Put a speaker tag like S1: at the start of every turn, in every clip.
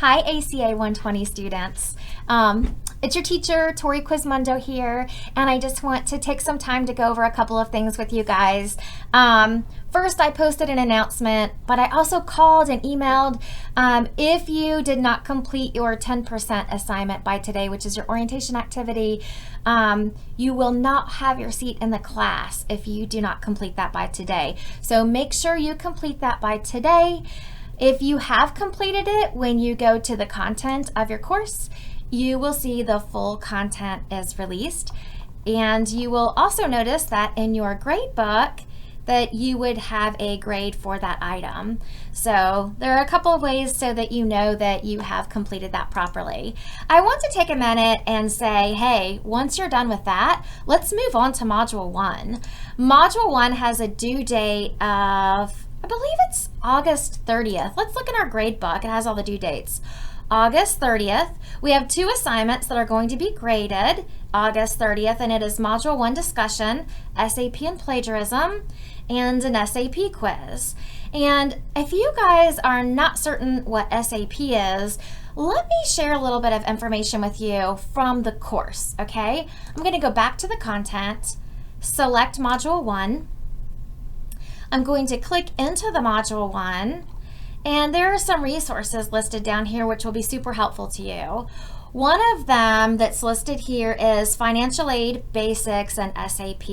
S1: Hi, ACA 120 students. It's your teacher, Tori Quizmundo here, and I just want to take some time to go over a couple of things with you guys. First, I posted an announcement, but I also called and emailed. If you did not complete your 10% assignment by today, which is your orientation activity, you will not have your seat in the class if you do not complete that by today. So make sure you complete that by today. If you have completed it, when you go to the content of your course, you will see the full content is released. And you will also notice that in your grade book that you would have a grade for that item. So there are a couple of ways so that you know that you have completed that properly. I want to take a minute and say, hey, once you're done with that, let's move on to Module 1. Module 1 has a due date of, I believe it's August 30th. Let's look in our grade book. It has all the due dates. August 30th. We have 2 assignments that are going to be graded August 30th, and it is Module 1 discussion, SAP and plagiarism, and an SAP quiz. And if you guys are not certain what SAP is, let me share a little bit of information with you from the course, okay? I'm going to go back to the content, select Module 1. I'm going to click into the Module 1, and there are some resources listed down here which will be super helpful to you. One of them that's listed here is Financial Aid Basics and SAP.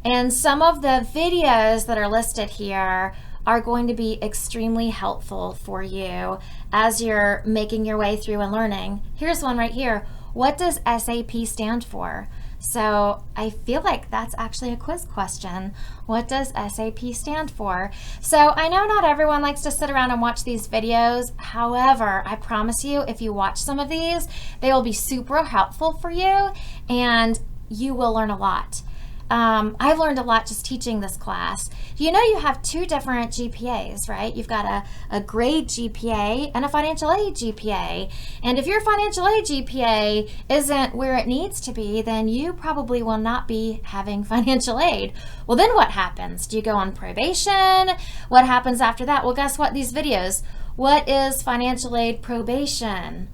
S1: And some of the videos that are listed here are going to be extremely helpful for you as you're making your way through and learning. Here's one right here. What does SAP stand for? So I feel like that's actually a quiz question. What does SAP stand for? So I know not everyone likes to sit around and watch these videos. However, I promise you, if you watch some of these, they will be super helpful for you and you will learn a lot. I've learned a lot just teaching this class. You know you have 2 different GPAs, right? You've got a grade GPA and a financial aid GPA. And if your financial aid GPA isn't where it needs to be, then you probably will not be having financial aid. Well, then what happens? Do you go on probation? What happens after that? Well, guess what? These videos. What is financial aid probation?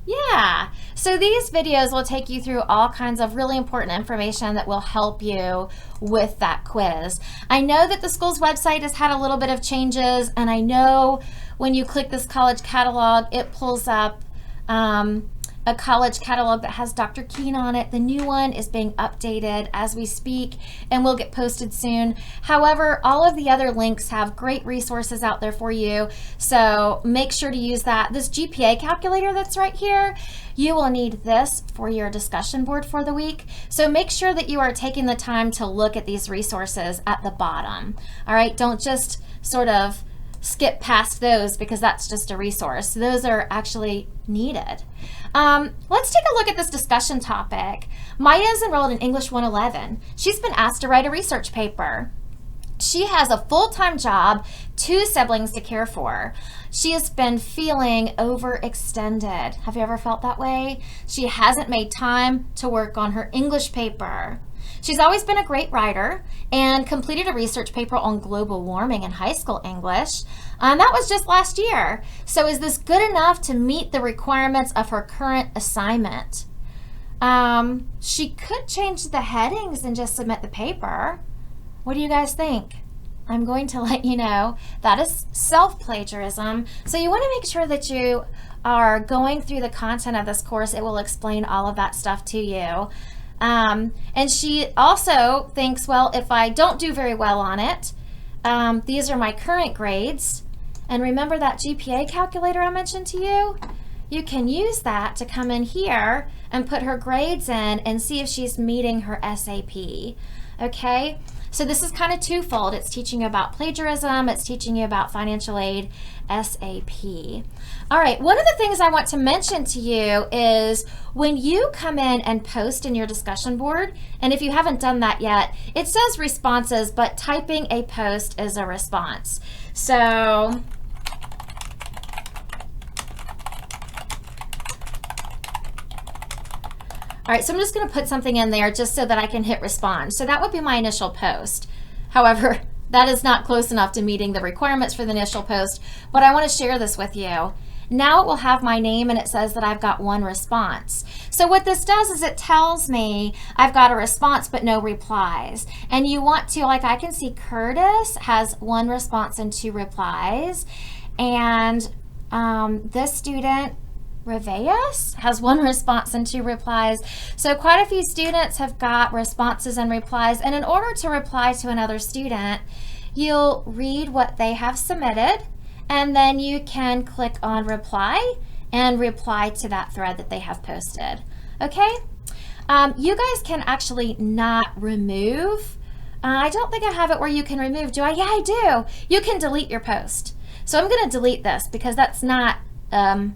S1: Yeah, so these videos will take you through all kinds of really important information that will help you with that quiz. I know that the school's website has had a little bit of changes, and I know when you click this college catalog, it pulls up a college catalog that has Dr. Keen on it. The new one is being updated as we speak and will get posted soon. However, all of the other links have great resources out there for you, so make sure to use that. This GPA calculator that's right here, you will need this for your discussion board for the week. So make sure that you are taking the time to look at these resources at the bottom. All right, don't just sort of skip past those because that's just a resource. Those are actually needed. Let's take a look at this discussion topic. Maya is enrolled in English 111. She's been asked to write a research paper. She has a full-time job, 2 siblings to care for. She has been feeling overextended. Have you ever felt that way? She hasn't made time to work on her English paper. She's always been a great writer and completed a research paper on global warming in high school English. That was just last year. So is this good enough to meet the requirements of her current assignment? She could change the headings and just submit the paper. What do you guys think? I'm going to let you know that is self-plagiarism. So you want to make sure that you are going through the content of this course. It will explain all of that stuff to you. And she also thinks, well, if I don't do very well on it, these are my current grades. And remember that GPA calculator I mentioned to you? You can use that to come in here and put her grades in and see if she's meeting her SAP. Okay? So this is kind of twofold. It's teaching you about plagiarism. It's teaching you about financial aid, SAP. All right, one of the things I want to mention to you is when you come in and post in your discussion board, and if you haven't done that yet, it says responses, but typing a post is a response. So all right, so I'm just going to put something in there just so that I can hit respond. So that would be my initial post. However, that is not close enough to meeting the requirements for the initial post, but I want to share this with you. Now it will have my name and it says that I've got 1 response. So what this does is it tells me I've got a response but no replies. And you want to, like I can see Curtis has 1 response and 2 replies. And this student, Reveus, has 1 response and 2 replies. So quite a few students have got responses and replies. And in order to reply to another student, you'll read what they have submitted, and then you can click on reply and reply to that thread that they have posted. Okay? You guys can actually not remove. I don't think I have it where you can remove. Do I? Yeah, I do. You can delete your post. So I'm going to delete this because that's not a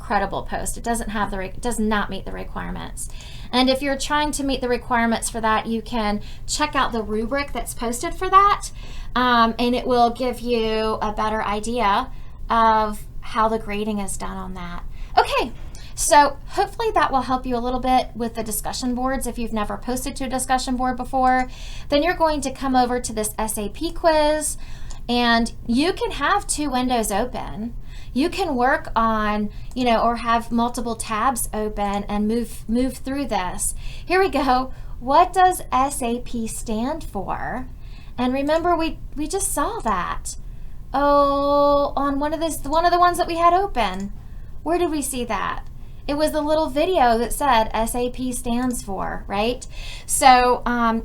S1: credible post. It doesn't have it does not meet the requirements. And if you're trying to meet the requirements for that, you can check out the rubric that's posted for that, and it will give you a better idea of how the grading is done on that. Okay, so hopefully that will help you a little bit with the discussion boards. If you've never posted to a discussion board before, then you're going to come over to this SAP quiz, and you can have 2 windows open. You can work on, or have multiple tabs open and move through this. Here we go. What does SAP stand for? And remember, we just saw that. Oh, on one of the ones that we had open. Where did we see that? It was the little video that said SAP stands for, right? So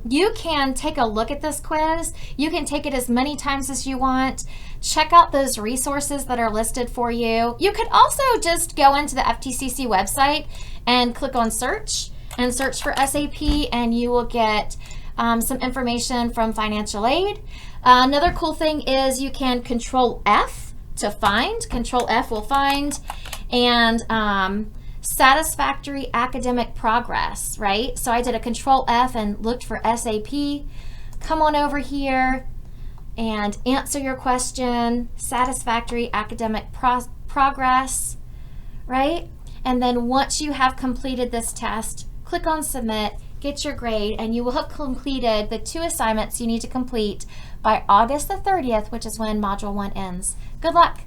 S1: you can take a look at this quiz. You can take it as many times as you want. Check out those resources that are listed for you. You could also just go into the FTCC website and click on search and search for SAP, and you will get some information from financial aid. Another cool thing is you can Control F to find. Control F will find, and satisfactory academic progress, right? So I did a Control F and looked for SAP. Come on over here and answer your question, satisfactory academic progress, right? And then once you have completed this test, click on submit, get your grade, and you will have completed the 2 assignments you need to complete by August the 30th, which is when Module 1 ends. Good luck.